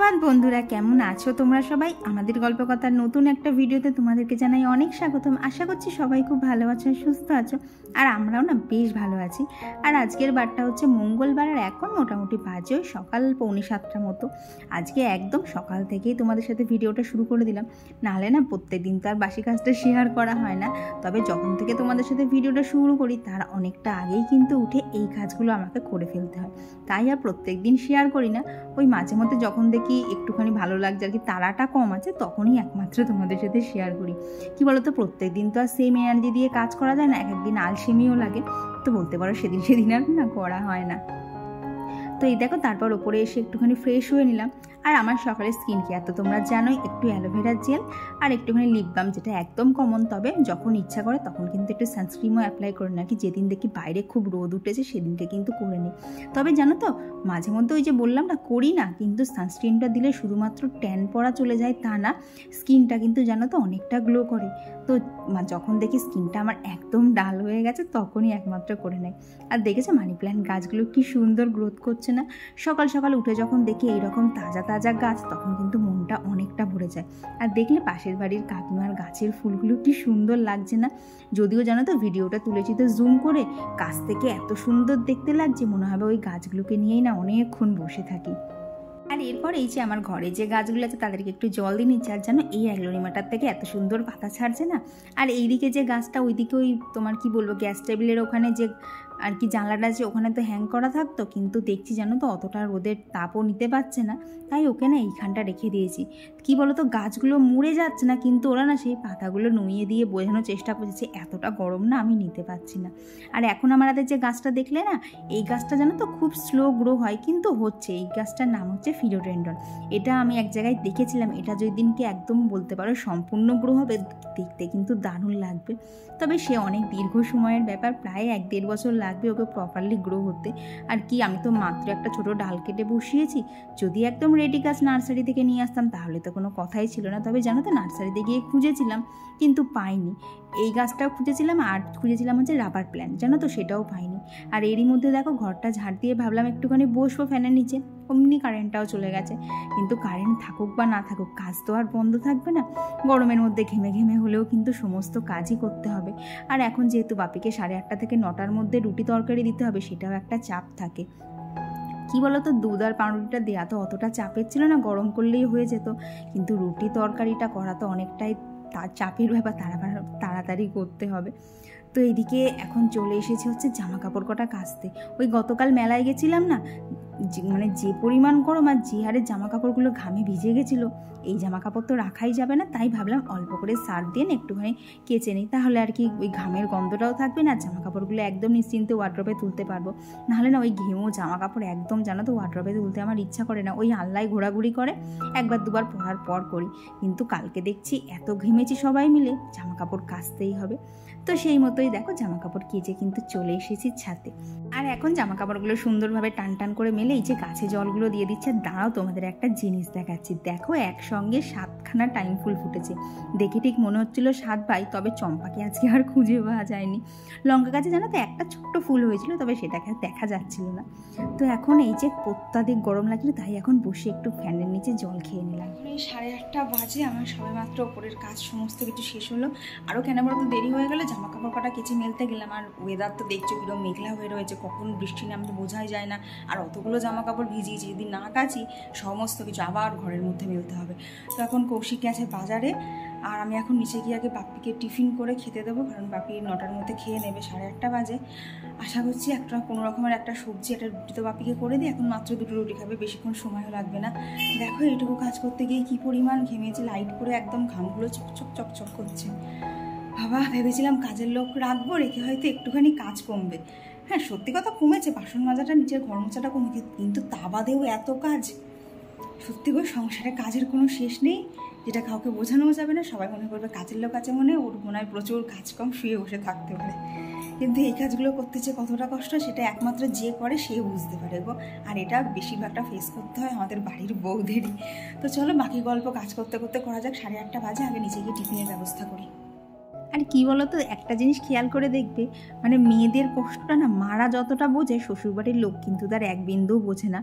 সুপ্রভাত বন্ধুরা, কেমন আছো তোমরা সবাই? আমাদের গল্পকথার নতুন একটা ভিডিওতে তোমাদেরকে জানাই অনেক স্বাগতম। আশা করছি সবাই খুব ভালো আছো, সুস্থ আছো, আর আমরাও না বেশ ভালো আছি। আর আজকের বারটা হচ্ছে মঙ্গলবার, আর এখন মোটামুটি বাজে ওই সকাল 6:45 মতো। আজকে একদম সকাল থেকেই তোমাদের সাথে ভিডিওটা শুরু করে দিলাম, নাহলে না প্রত্যেক দিন তো আর বাসি কাজটা শেয়ার করা হয় না। তবে যখন থেকে তোমাদের সাথে ভিডিওটা শুরু করি তার অনেকটা আগেই কিন্তু উঠে এই কাজগুলো আমাকে করে ফেলতে হয়, তাই আর প্রত্যেক দিন শেয়ার করি না। ওই মাঝে মধ্যে যখন দেখি একটুখানি ভালো লাগছে আর কি, তাড়াটা কম আছে, তখনই একমাত্র তোমাদের সাথে শেয়ার করি। কি বলতো, প্রত্যেক দিন তো আর সেম এনার্জি দিয়ে কাজ করা যায় না, এক একদিন আলসেমিও লাগে, তো বলতে পারো সেদিন আর না করা হয় না। তো এই দেখো, তারপর ওপরে এসে একটুখানি ফ্রেশ হয়ে নিলাম। আর আমার সকালের স্কিন কেয়ার তো তোমরা জানোই, একটু অ্যালোভেরা জেল আর একটুখানি লিপ বাম, যেটা একদম কমন। তবে যখন ইচ্ছা করে তখন কিন্তু একটু সানস্ক্রিনও অ্যাপ্লাই করে না, কি যেদিন দেখি বাইরে খুব রোদ উঠেছে সেদিনকে কিন্তু করে নিই। তবে জানো তো, মাঝে মধ্যে ওই যে বললাম না করি না, কিন্তু সানস্ক্রিনটা দিলে শুধুমাত্র ট্যান পড়া চলে যায় তা না, স্কিনটা কিন্তু জানো তো অনেকটা গ্লো করে। তো যখন দেখি স্কিনটা আমার একদম ডাল হয়ে গেছে তখনই একমাত্র করে নেয়। আর দেখেছো মানি প্ল্যান্ট গাছগুলো কি সুন্দর গ্রোথ করছে না? সকাল সকাল উঠে যখন দেখি এইরকম তাজা তাজা গাছ, তখন কিন্তু মনটা অনেকটা ভরে যায়। আর দেখলে পাশের বাড়ির কাকিমার গাছের ফুলগুলো কি সুন্দর লাগছে না? যদিও জানো তো ভিডিওটা তুলেছি তো জুম করে, কাছ থেকে এত সুন্দর দেখতে লাগছে, মনে হবে ওই গাছগুলোকে নিয়েই না অনেকক্ষণ বসে থাকি। আর এরপর এই যে আমার ঘরে যে গাছগুলো আছে তাদেরকে একটু জল দিয়ে নিচ্ছে। আর জানো, এই অ্যাগ্লোনিমাটার থেকে এত সুন্দর পাতা ছাড়ছে না। আর এইদিকে যে গাছটা, ওইদিকে ওই তোমার কি বলবো, গ্যাস টেবিলের ওখানে যে আর কি জানলাটা আছে, ওখানে তো হ্যাং করা থাকতো, কিন্তু দেখছি জানো তো অতটা রোদের তাপও নিতে পারছে না, তাই ওকে না এইখানটা রেখে দিয়েছি। কি বলো তো, গাছগুলো মরে যাচ্ছে না, কিন্তু ওরা না সেই পাতাগুলো নুইয়ে দিয়ে বোঝানোর চেষ্টা করছে এতটা গরম না আমি নিতে পারছি না। আর এখন আমাদের যে গাছটা দেখলে না, এই গাছটা জানো তো খুব স্লো গ্রো হয়, কিন্তু হচ্ছে। এই গাছটার নাম হচ্ছে ফিলোডেন্ড্রন। এটা আমি এক জায়গায় দেখেছিলাম, এটা যদি দিনকে একদম বলতে পারো সম্পূর্ণ গ্রো হবে, দেখতে কিন্তু দারুণ লাগবে। তবে সে অনেক দীর্ঘ সময়ের ব্যাপার, প্রায় 1-1.5 বছর লাগবে ওকে প্রপারলি গ্রো হতে। আর কি, আমি তো মাত্র একটা ছোট ডাল কেটে বসিয়েছি। যদি একদম রেডি গাছ নার্সারি থেকে নিয়ে আসতাম তাহলে তো কোনো কথাই ছিল না। তবে জানো তো, নার্সারিতে গিয়ে খুঁজেছিলাম কিন্তু পাইনি। এই গাছটাও খুঁজেছিলাম, আর খুঁজেছিলাম হচ্ছে রাবার প্ল্যান্ট, জানো তো সেটাও পাইনি। আর এরই মধ্যে দেখো ঘরটা ঝাড় দিয়ে ভাবলাম একটুখানি বসবো ফ্যানের নিচে, অমনি কারেন্টটাও চলে গেছে। কিন্তু কারেন্ট থাকুক বা না থাকুক, কাজ তো আর বন্ধ থাকবে না। গরমের মধ্যে ঘেমে ঘেমে হলেও কিন্তু সমস্ত কাজই করতে হবে। আর এখন যেহেতু বাপিকে 8:30 থেকে 9টার মধ্যে রুটি তরকারি দিতে হবে, সেটাও একটা চাপ থাকে। কি বলতো, দুধ আর পাউরুটিটা দেওয়া তো অতটা চাপের ছিল না, গরম করলেই হয়ে যেত, কিন্তু রুটি তরকারিটা করা তো অনেকটাই তার চাপের ব্যাপার, তাড়াতাড়ি করতে হবে। তো এইদিকে এখন চলে এসেছি হচ্ছে জামা কাপড় কটা কাচতে। ওই গতকাল মেলায় গেছিলাম না, মানে যে পরিমাণ গরম আর যে হারে জামা কাপড়গুলো ঘামে ভিজে গেছিলো, এই জামা কাপড় তো রাখাই যাবে না, তাই ভাবলাম অল্প করে সার্ফ দিয়ে একটুখানি কেচে নিই, তাহলে আর কি ওই ঘামের গন্ধটাও থাকবে না, জামা কাপড়গুলো একদম নিশ্চিন্তে ওয়ার্ড্রবে তুলতে পারবো। নাহলে না ওই ঘেমো জামা কাপড় একদম জানো তো ওয়ার্ড্রবে তুলতে আমার ইচ্ছা করে না, ওই আল্লায় ঘোরাঘুরি করে 1-2বার পরার পর করি। কিন্তু কালকে দেখছি এত ঘেমেছি সবাই মিলে, জামা কাপড় কাচতেই হবে। তো সেই মতোই দেখো জামা কাপড় কেচে কিন্তু চলে এসেছি ছাদে। আর এখন জামা কাপড়গুলো সুন্দরভাবে টান টান করে মেলে এই যে গাছে জলগুলো দিয়ে দিচ্ছে। দাঁড়াও তোমাদের একটা জিনিস দেখাচ্ছি, দেখো একসঙ্গে 7খানা টাইম ফুল ফুটেছে। দেখে ঠিক মনে হচ্ছিল 7 ভাই, তবে চম্পাকে আজকে আর খুঁজে পাওয়া যায়নি। লঙ্কা গাছে জানো তো একটা ছোট্ট ফুল হয়েছিল, তবে সেটাকে দেখা যাচ্ছিল না। তো এখন এই যে অত্যাধিক গরম লাগছিল, তাই এখন বসে একটু ফ্যানের নিচে জল খেয়ে নিলাম। এই 8:30 বাজে, আমার সবেমাত্র ওপরের কাজ সমস্ত কিছু শেষ হলো। আরও কেন বলতো দেরি হয়ে গেলে, জামা কাপড় কটা কেচে মেলতে গেলাম। আর ওয়েদার তো দেখছো কিরকম মেঘলা হয়ে রয়েছে, কখন বৃষ্টি নামতে বোঝাই যায় না। আর অতগুলো জামা কাপড় ভিজিয়েছি, যদি না কাচি সমস্ত কিছু আবার ঘরের মধ্যে মেলতে হবে। তো এখন কৌশিক গেছে বাজারে, আর আমি এখন নিচে গিয়ে আগে বাপিকে টিফিন করে খেতে দেবো, কারণ বাপি 9টার মধ্যে খেয়ে নেবে, 8:30 বাজে। আশা করছি কোনো রকমের একটা সবজি, একটা রুটি তো বাপিকে করে দিই, এখন মাত্র 2টো রুটি খাবে, বেশিক্ষণ সময়ও লাগবে না। দেখো এইটুকু কাজ করতে গিয়ে কি পরিমাণ ঘেমেছে, লাইট করে একদম ঘামগুলো চকচক চকচক করছে। বাবা, ভেবেছিলাম কাজের লোক রাখবো, রেখে হয়তো একটুখানি কাজ কমবে। হ্যাঁ, সত্যি কথা কমেছে, বাসন মাজাটা, নিচের ঘর মোছাটা কমেছে, কিন্তু তা বাদেও এত কাজ। সত্যি করে সংসারে কাজের কোনো শেষ নেই, যেটা কাউকে বোঝানোও যাবে না। সবাই মনে করবে কাজের লোক আছে, ওর মনে হয় প্রচুর কাজ কম, শুয়ে বসে থাকতে পারে। কিন্তু এই কাজগুলো করতে যে কতটা কষ্ট, সেটা একমাত্র যে করে সে বুঝতে পারে গো। আর এটা বেশিরভাগটা ফেস করতে হয় আমাদের বাড়ির বউদেরই। তো চলো বাকি গল্প কাজ করতে করতে করা যাক। 8:30 বাজে, আগে নিচে গিয়ে টিফিনের ব্যবস্থা করি। আর কি বলো তো, একটা জিনিস খেয়াল করে দেখবে, মানে মেয়েদের কষ্টটা না মারা যতটা বোঝে শ্বশুরবাড়ির লোক কিন্তু তার এক বিন্দুও বোঝে না।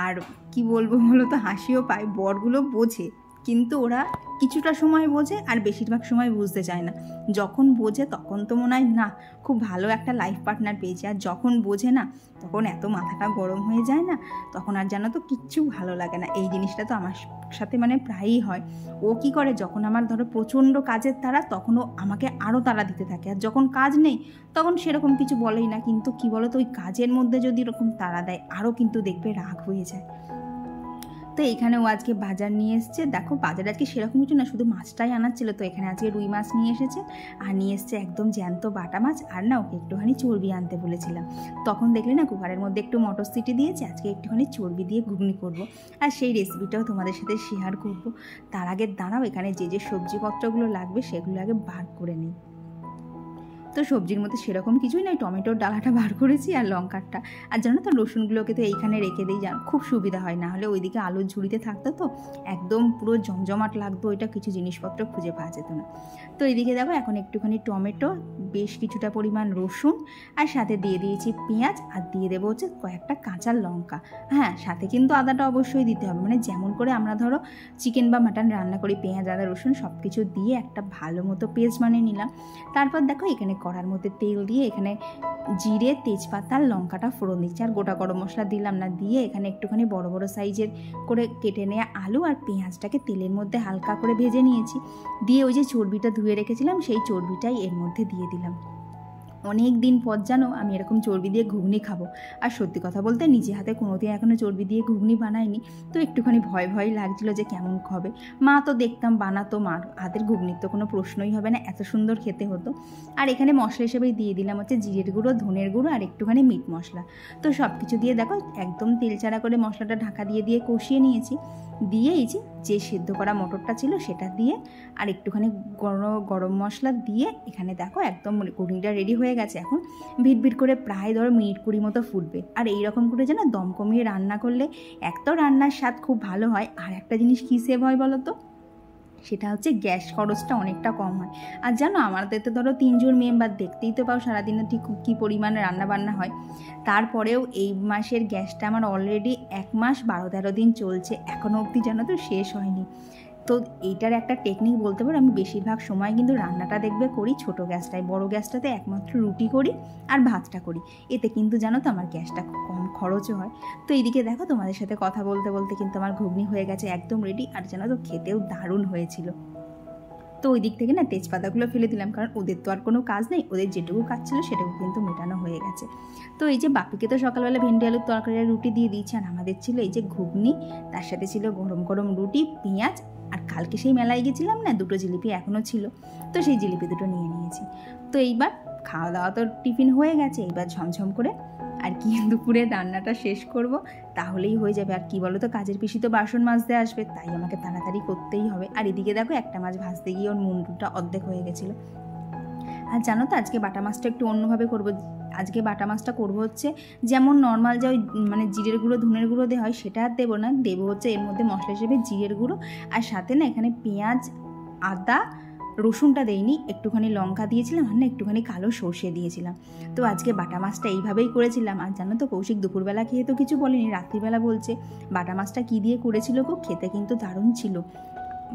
আর কি বলবো বলো তো, হাসিও পায়, বরগুলো বোঝে কিন্তু ওরা কিছুটা সময় বোঝে আর বেশিরভাগ সময় বুঝতে চায় না। যখন বোঝে তখন তো মনে হয় না খুব ভালো একটা লাইফ পার্টনার পেয়েছে, আর যখন বোঝে না তখন এত মাথাটা গরম হয়ে যায় না, তখন আর জানো তো কিচ্ছু ভালো লাগে না। এই জিনিসটা তো আমার সাথে মানে প্রায়ই হয়। ও কি করে, যখন আমার ধরো প্রচণ্ড কাজের তাড়া তখন ও আমাকে আরও তাড়া দিতে থাকে, আর যখন কাজ নেই তখন সেরকম কিছু বলেই না, কিন্তু কি বলো তো, ওই কাজের মধ্যে যদি এরকম তাড়া দেয় আরও কিন্তু দেখবে রাগ হয়ে যায়। তো এখানে ও আজকে বাজার নিয়ে এসছে, দেখো বাজার আজকে সেরকম কিছু না, শুধু মাছটাই আনার ছিল। তো এখানে আজকে রুই মাছ নিয়ে এসেছে, আর নিয়ে এসছে একদম জ্যান্ত বাটা মাছ, আর না ওকে একটুখানি চর্বি আনতে বলেছিলাম। তখন দেখলে না কুকারের মধ্যে একটু মটরশুঁটি দিয়েছে, আজকে একটুখানি চর্বি দিয়ে ঘুগনি করব, আর সেই রেসিপিটাও তোমাদের সাথে শেয়ার করব। তার আগে দাঁড়াও, এখানে যে যে সবজিপত্রগুলো লাগবে সেগুলো আগে বার করে নিই। তো সবজির মধ্যে সেরকম কিছুই নয়, টমেটোর ডালাটা বার করেছি আর লঙ্কারটা, আর জানো তো রসুনগুলোকে তো এইখানে রেখে দিই, জানো খুব সুবিধা হয়, না হলে ওইদিকে আলুর ঝুড়িতে থাকতো তো একদম পুরো জমজমাট লাগতো, ওইটা কিছু জিনিসপত্র খুঁজে পাওয়া যেত না। তো এইদিকে দেখো এখন একটুখানি টমেটো, বেশ কিছুটা পরিমাণ রসুন, আর সাথে দিয়ে দিয়েছি পেঁয়াজ, আর দিয়ে দেবো হচ্ছে কয়েকটা কাঁচা লঙ্কা। হ্যাঁ, সাথে কিন্তু আদাটা অবশ্যই দিতে হবে, মানে যেমন করে আমরা ধরো চিকেন বা মাটন রান্না করি, পেঁয়াজ আদা রসুন সব কিছু দিয়ে একটা ভালো মতো পেস্ট বানিয়ে নিলাম। তারপর দেখো এখানে কড়ার মধ্যে তেল দিয়ে এখানে জিরে তেজপাতা লঙ্কাটা ফোড়ন দিচ্ছি, আর গোটা গরম মশলা দিলাম না, দিয়ে এখানে একটুখানি বড় বড় সাইজের করে কেটে নেওয়া আলু আর পেঁয়াজটাকে তেলের মধ্যে হালকা করে ভেজে নিয়েছি, দিয়ে ওই যে চর্বিটা ধুয়ে রেখেছিলাম সেই চর্বিটাই এর মধ্যে দিয়ে দিলাম। অনেক দিন পর জানো আমি এরকম চর্বি দিয়ে ঘুগনি খাবো, আর সত্যি কথা বলতে নিজে হাতে কোনোদিন এখনও চর্বি দিয়ে ঘুগনি বানাইনি, তো একটুখানি ভয় ভয় লাগছিলো যে কেমন হবে। মা তো দেখতাম বানাতো, মার হাতের ঘুগনির তো কোনো প্রশ্নই হবে না, এত সুন্দর খেতে হতো। আর এখানে মশলা হিসেবে দিয়ে দিলাম হচ্ছে জিরের গুঁড়ো, ধনের গুঁড়ো আর একটুখানি মিট মশলা। তো সব কিছু দিয়ে দেখো একদম তেল ছাড়া করে মশলাটা ঢাকা দিয়ে দিয়ে কষিয়ে নিয়েছি, দিয়ে এই যে সেদ্ধ করা মটরটা ছিল সেটা দিয়ে আর একটুখানি গরম মশলা দিয়ে এখানে দেখো একদম ঘুগনিটা রেডি হয়ে গেছে। এখন ভিট ভিট করে প্রায় ধরো মিনিট 20 মতো ফুটবে, আর এইরকম করে যেন দম কমিয়ে রান্না করলে এক তো রান্নার স্বাদ খুব ভালো হয়, আর একটা জিনিস কী সেভ হয় বলো তো, সেটা হচ্ছে গ্যাস খরচটা অনেকটা কম হয়। আর জানো আমাদের তো ধরো 3 জন মেম্বার, দেখতেই তো পাও সারাদিনে ঠিক কী পরিমাণে রান্নাবান্না হয়, তারপরেও এই মাসের গ্যাসটা আমার অলরেডি 1 মাস 12-13 দিন চলছে, এখনও অবধি জানো তো শেষ হয়নি। তো এইটার একটা টেকনিক বলতে পারো, আমি বেশিরভাগ সময় কিন্তু রান্নাটা দেখবে করি ছোটো গ্যাসটায়, বড় গ্যাসটাতে একমাত্র রুটি করি আর ভাতটা করি, এতে কিন্তু জানো তো আমার গ্যাসটা কম খরচও হয়। তো এইদিকে দেখো তোমাদের সাথে কথা বলতে বলতে কিন্তু আমার ঘুগনি হয়ে গেছে একদম রেডি, আর জানো তো খেতেও দারুণ হয়েছিল। তো ওই দিক থেকে না তেজপাতাগুলো ফেলে দিলাম, কারণ ওদের তো আর কোনো কাজ নেই, ওদের যেটুকু কাজ ছিল সেটুকু কিন্তু মেটানো হয়ে গেছে। তো এই যে বাপিকে তো সকালবেলা ভেন্ডি আলুর তরকারি আর রুটি দিয়ে দিয়েছি, আর আমাদের ছিল এই যে ঘুগনি, তার সাথে ছিল গরম গরম রুটি, পেঁয়াজ, আর কালকে সেই মেলায় গেছিলাম না, 2টো জিলিপি এখনও ছিল, তো সেই জিলিপি 2টো নিয়ে নিয়েছি। তো এইবার খাওয়া দাওয়া তো টিফিন হয়ে গেছে, এইবার ঝমঝম করে আর কি দুপুরে রান্নাটা শেষ করব, তাহলেই হয়ে যাবে। আর কি বলো তো, কাজের পিসি তো বাসন মাজতে আসবে, তাই আমাকে তাড়াতাড়ি করতেই হবে। আর এদিকে দেখো একটা মাছ ভাজতে গিয়ে ওর মুন্ডুটা অর্ধেক হয়ে গেছিলো। আর জানো তো আজকে বাটা মাছটা একটু অন্যভাবে করবো, আজকে বাটা মাছটা করবো হচ্ছে যেমন নর্মাল যে ওই মানে জিরের গুঁড়ো ধনের গুঁড়ো দেওয়া হয় সেটা আর দেবো না, দেবো হচ্ছে এর মধ্যে মশলা হিসেবে জিরের গুঁড়ো, আর সাথে না এখানে পেঁয়াজ আদা রসুনটা দেইনি, একটুখানি লঙ্কা দিয়েছিলাম, আর না একটুখানি কালো সর্ষে দিয়েছিলাম। তো আজকে বাটা মাছটা এইভাবেই করেছিলাম। আর জানো তো কৌশিক দুপুরবেলা খেয়ে তো কিছু বলেনি, রাত্রিবেলা বলছে বাটা মাছটা কী দিয়ে করেছিল গো, খেতে কিন্তু দারুণ ছিল।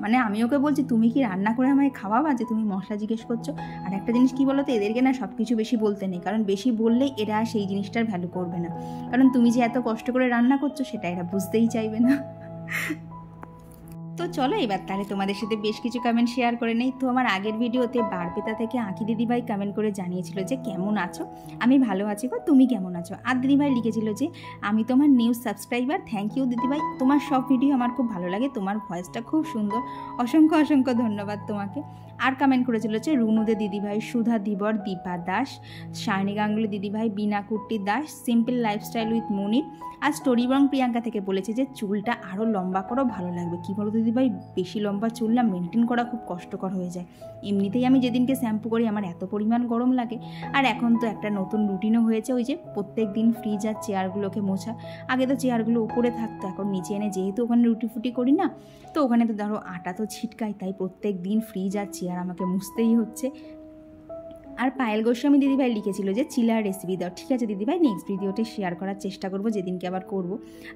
মানে আমি ওকে বলছি তুমি কি রান্না করে আমায় খাওয়াবা যে তুমি মশলা জিজ্ঞেস করছো। আর একটা জিনিস কি বলো তো, এদেরকে না সব কিছু বেশি বলতে নেই, কারণ বেশি বললেই এরা সেই জিনিসটার ভ্যালু করবে না, কারণ তুমি যে এত কষ্ট করে রান্না করছো সেটা এরা বুঝতেই চাইবে না। তো চলো এবার তাহলে তোমাদের সাথে বেশ কিছু কমেন্ট শেয়ার করে নেই। তো আমার আগের ভিডিওতে বারপেতা থেকে আঁকি দিদিভাই কমেন্ট করে জানিয়েছিল যে কেমন আছো, আমি ভালো আছি গো, তুমি কেমন আছো। আর দিদিভাই লিখেছিল যে আমি তোমার নিউ সাবস্ক্রাইবার, থ্যাংক ইউ দিদিভাই, তোমার সব ভিডিও আমার খুব ভালো লাগে, তোমার ভয়েসটা খুব সুন্দর, অসংখ্য অসংখ্য ধন্যবাদ তোমাকে। আর কমেন্ট করেছিল যে রুনুদে দিদিভাই, সুধা দিবর, দীপা দাস, শাইনি গাঙ্গুলি দিদিভাই, বিনা কুর্তি Das, simple lifestyle with Monir. আর স্টোরি বং প্রিয়াঙ্কা থেকে বলেছে যে চুলটা আরও লম্বা করো, ভালো লাগবে। কী বলো দিদিভাই, বেশি লম্বা চুল না মেনটেন করা খুব কষ্টকর হয়ে যায়, এমনিতেই আমি যেদিনকে শ্যাম্পু করি আমার এত পরিমাণ গরম লাগে। আর এখন তো একটা নতুন রুটিনও হয়েছে, ওই যে প্রত্যেক দিন ফ্রিজ আর চেয়ারগুলোকে মোছা। আগে তো চেয়ারগুলো উপরে থাকতো, এখন নিচে এনে যেহেতু ওখানে রুটি ফুটি করি না, তো ওখানে তো ধরো আটা তো ছিটকাই, তাই প্রত্যেক দিন ফ্রিজ আর চেয়ার আমাকে মুছতেই হচ্ছে। আর পায়েল গোস্বামী দিদিভাই লিখেছিল যে চিলার রেসিপি দাও। ঠিক আছে দিদিভাই, নেক্সট ভিডিওতে শেয়ার করার চেষ্টা করব, যেদিনকে আবার করব।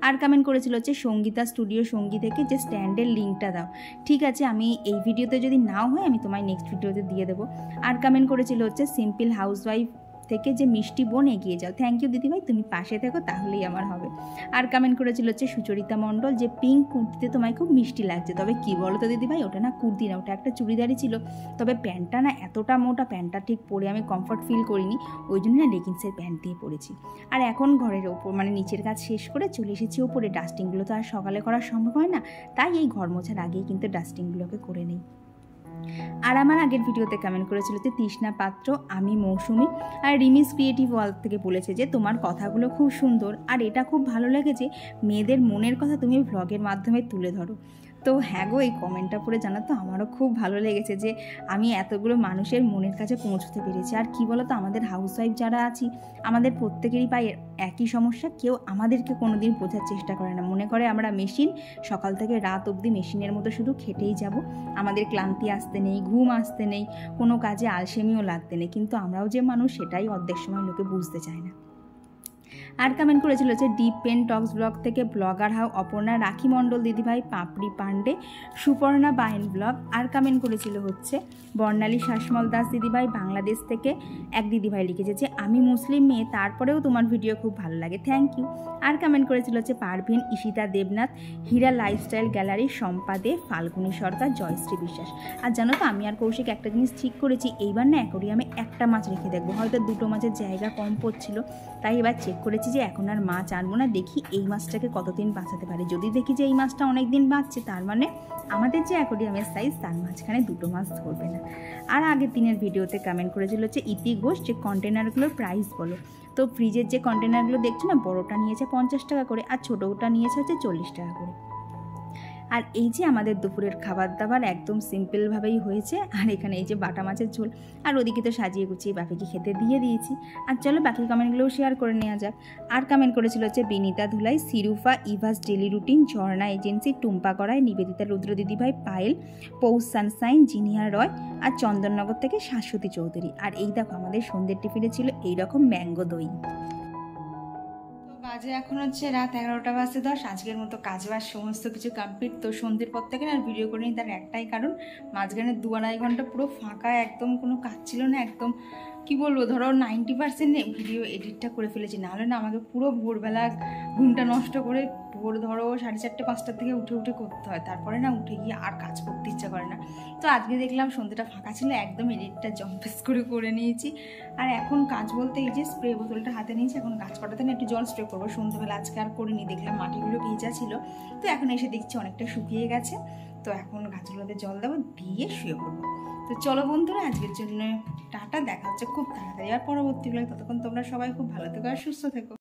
আর কমেন্ট করেছিল হচ্ছে সঙ্গীতা স্টুডিও সঙ্গী থেকে যে স্ট্যান্ডের লিঙ্কটা দাও। ঠিক আছে, আমি এই ভিডিওতে যদি নাও হয় আমি তোমায় নেক্সট ভিডিওতে দিয়ে দেবো। আর কমেন্ট করেছিল হচ্ছে সিম্পল হাউসওয়াইফ থেকে যে মিষ্টি বোন এগিয়ে যাও। থ্যাংক ইউ দিদিভাই, তুমি পাশে থেকো তাহলেই আমার হবে। আর কমেন্ট করেছিল হচ্ছে সুচরিতা মণ্ডল যে পিঙ্ক কুর্তিতে তোমায় খুব মিষ্টি লাগছে। তবে কি বলো তো দিদিভাই, ওটা না কুর্তি না, ওটা একটা চুড়িদারই ছিল। তবে প্যান্টটা না এতটা মোটা, প্যান্টটা ঠিক পরে আমি কমফর্ট ফিল করিনি, ওই জন্য না লেগিংসের প্যান্ট দিয়ে পরেছি। আর এখন ঘরের ওপর মানে নিচের কাজ শেষ করে চলে এসেছি ওপরে। ডাস্টিংগুলো তো আর সকালে করা সম্ভব হয় না, তাই এই ঘর মোছার আগেই কিন্তু ডাস্টিংগুলোকে করে নিই। আর আমার আগের ভিডিওতে কমেন্ট করেছিল যে তৃষ্ণা পাত্র, আমি মৌসুমি আর রিমিস ক্রিয়েটিভ ওয়ার্ল্ড থেকে বলেছে যে তোমার কথাগুলো খুব সুন্দর, আর এটা খুব ভালো লেগেছে মেয়েদের মনের কথা তুমি ভ্লগের মাধ্যমে তুলে ধরো। তো হ্যাঁ গো, এই কমেন্টটা পড়ে জানো তো আমারও খুব ভালো লেগেছে যে আমি এতগুলো মানুষের মনের কাছে পৌঁছতে পেরেছি। আর কি বলো তো, আমাদের হাউসওয়াইফ যারা আছি আমাদের প্রত্যেকেরই পায় একই সমস্যা, কেউ আমাদেরকে কোনোদিন বোঝার চেষ্টা করে না, মনে করে আমরা মেশিন, সকাল থেকে রাত অবধি মেশিনের মতো শুধু খেটেই যাব, আমাদের ক্লান্তি আসতে নেই, ঘুম আসতে নেই, কোনো কাজে আলসেমিও লাগতে নেই। কিন্তু আমরাও যে মানুষ সেটাই অর্ধেক সময় লোকে বুঝতে চায় না। আর কমেন্ট করেছিল যে ডিপ পেন টক্স ব্লগ থেকে ব্লগার হাও অপর্ণা, রাখি মণ্ডল দিদিভাই, পাপড়ি পান্ডে, সুপর্ণা বাইন ব্লগ। আর কমেন্ট করেছিল হচ্ছে বর্ণালী শাসমল দাস দিদিভাই, বাংলাদেশ থেকে এক দিদিভাই লিখেছে যে আমি মুসলিম মেয়ে, তারপরেও তোমার ভিডিও খুব ভালো লাগে, থ্যাংক ইউ। আর কমেন্ট করেছিল হচ্ছে পারভিন, ঈশিতা দেবনাথ, হীরা লাইফস্টাইল গ্যালারি, সম্পা দে, ফাল্গুনী সরকার, জয়শ্রী বিশ্বাস। আর জানো তো, আমি আর কৌশিক একটা জিনিস ঠিক করেছি, এইবার না অ্যাকোরিয়ামে একটা মাছ রেখে দেখবো, হয়তো দুটো মাছের জায়গা কম পড়ছিল, তাই এবার চেক করেছি যে এখন আর মাছ আনবো না, দেখি এই মাছটাকে কতদিন বাঁচাতে পারে। যদি দেখি যে এই মাছটা অনেক দিন বাঁচছে, তার মানে আমাদের যে অ্যাকোরিয়ামের সাইজ তার মাঝখানে দুটো মাছ ধরবে না। আর আগের দিনের ভিডিওতে কমেন্ট করেছিল হচ্ছে ইতি ঘোষ যে কন্টেনারগুলোর প্রাইস বলো। তো ফ্রিজের যে কন্টেনারগুলো দেখছো না, বড়োটা নিয়েছে 50 টাকা করে আর ছোটোটা নিয়েছে হচ্ছে 40 টাকা করে। আর এই যে আমাদের দুপুরের খাবার দাবার একদম সিম্পলভাবেই হয়েছে। আর এখানে এই যে বাটা মাছের ঝোল, আর ওদিকে তো সাজিয়ে গুছিয়ে বাপিকে খেতে দিয়ে দিয়েছি। আর চলো বাকি কমেন্টগুলোও শেয়ার করে নেওয়া যাক। আর কমেন্ট করেছিল হচ্ছে বিনিতা ধুলাই, সিরুফা, ইভাস ডেলি রুটিন, ঝর্ণা এজেন্সি, টুম্পা করাই, নিবেদিতা রুদ্র দিদিভাই, পায়েল, পৌষ সানসাইন, জিনিয়া রয়, আর চন্দননগর থেকে শাশ্বতী চৌধুরী। আর এই দেখো আমাদের সন্ধ্যের টিফিনে ছিল এইরকম ম্যাঙ্গো দই। বাজে এখন হচ্ছে রাত 11টা বাজতে 10। আজকের মতো কাজবাজ সমস্ত কিছু কমপ্লিট। তো সন্ধ্যের পর থেকে আর ভিডিও করে নিই, তার একটাই কারণ, মাঝখানে 2-2.5 ঘন্টা পুরো ফাঁকা, একদম কোনো কাজ ছিল না, একদম কি বলবো, ধরো 90% ভিডিও এডিটটা করে ফেলেছি। নাহলে না আমাকে পুরো ভোরবেলা ঘুমটা নষ্ট করে ভোর ধরো 4:30-5টার থেকে উঠে করতে হয়, তারপরে না উঠে গিয়ে আর কাজ করতে ইচ্ছা করে না। তো আজকে দেখলাম সন্ধ্যেটা ফাঁকা ছিল, একদম এডিটটা জম্পেস করে নিয়েছি। আর এখন কাজ বলতে এই যে স্প্রে বোতলটা হাতে নিয়েছি, এখন গাছ পাটাতে না একটু জল স্প্রে করবো। সন্ধ্যাবেলা আজকে আর করিনি, দেখলাম মাটিগুলো ভেজা ছিল, তো এখন এসে দেখছি অনেকটা শুকিয়ে গেছে। তো এখন গাছগুলোতে জল দেবো, দিয়ে শুয়ে পড়বো। তো চলো বন্ধুরা, আজকের জন্য টাটা, দেখা হচ্ছে খুব তাড়াতাড়ি আর পরবর্তী ব্লগে। ততক্ষণ তোমরা সবাই খুব ভালো থেকো আর সুস্থ থেকো।